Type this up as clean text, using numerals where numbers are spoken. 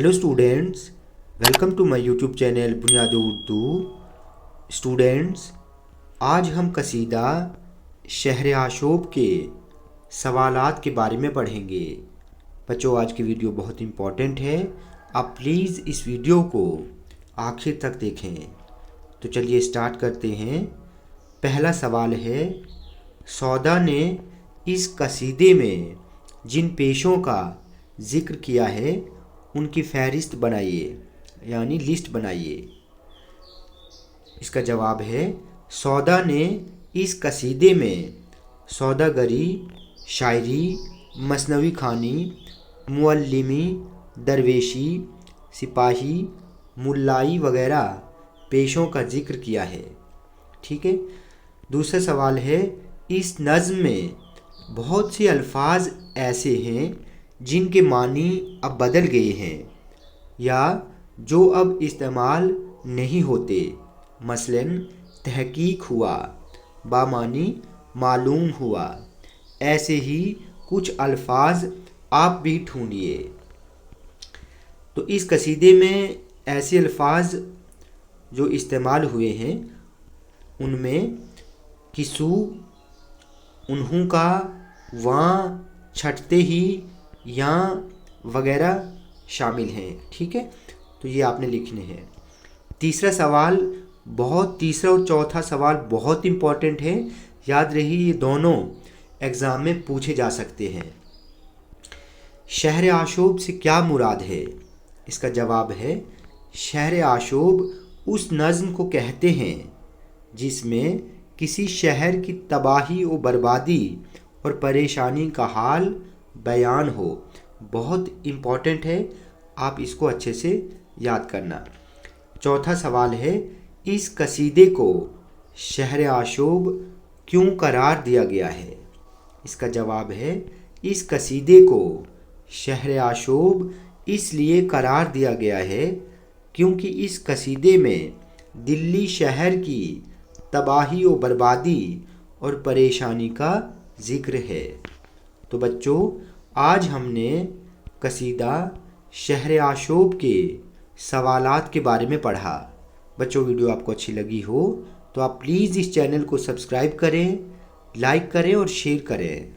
Hello students, welcome to my YouTube channel Buniyad Urdu. Students, आज हम कसीदा शहर आशोब के सवालात के बारे में पढ़ेंगे। बच्चों, आज की वीडियो बहुत इम्पॉर्टेंट है, आप प्लीज़ इस वीडियो को आखिर तक देखें। तो चलिए स्टार्ट करते हैं। पहला सवाल है, सौदा ने इस कसीदे में जिन पेशों का ज़िक्र किया है उनकी फहरिस्त बनाइए, यानी लिस्ट बनाइए। इसका जवाब है, सौदा ने इस कसीदे में सौदागरी, शायरी, मसनवी खानी, मुअल्लिमी, दरवेशी, सिपाही, मुल्लाई वगैरह पेशों का जिक्र किया है। ठीक है। दूसरा सवाल है, इस नज़्म में बहुत से अल्फाज ऐसे हैं जिनके मानी अब बदल गए हैं या जो अब इस्तेमाल नहीं होते। मसलन तहकीक हुआ, बामानी मालूम हुआ। ऐसे ही कुछ अल्फाज आप भी ढूंढिए। तो इस कसीदे में ऐसे अल्फाज जो इस्तेमाल हुए हैं उनमें किसू, उन्हों का, वहाँ, छटते ही, यहाँ वगैरह शामिल हैं। ठीक है, तो ये आपने लिखने हैं। तीसरा और चौथा सवाल बहुत इम्पॉर्टेंट है, याद रही ये दोनों एग्ज़ाम में पूछे जा सकते हैं। शहर आशोब से क्या मुराद है? इसका जवाब है, शहर आशोब उस नज़्म को कहते हैं जिसमें किसी शहर की तबाही और बर्बादी और परेशानी का हाल बयान हो। बहुत इम्पॉर्टेंट है, आप इसको अच्छे से याद करना। चौथा सवाल है, इस कसीदे को शहर आशोब क्यों करार दिया गया है? इसका जवाब है, इस कसीदे को शहर आशोब इसलिए करार दिया गया है क्योंकि इस कसीदे में दिल्ली शहर की तबाही और बर्बादी और परेशानी का ज़िक्र है। तो बच्चों, आज हमने कसीदा शहर आशोब के सवालात के बारे में पढ़ा। बच्चों, वीडियो आपको अच्छी लगी हो तो आप प्लीज़ इस चैनल को सब्सक्राइब करें, लाइक करें और शेयर करें।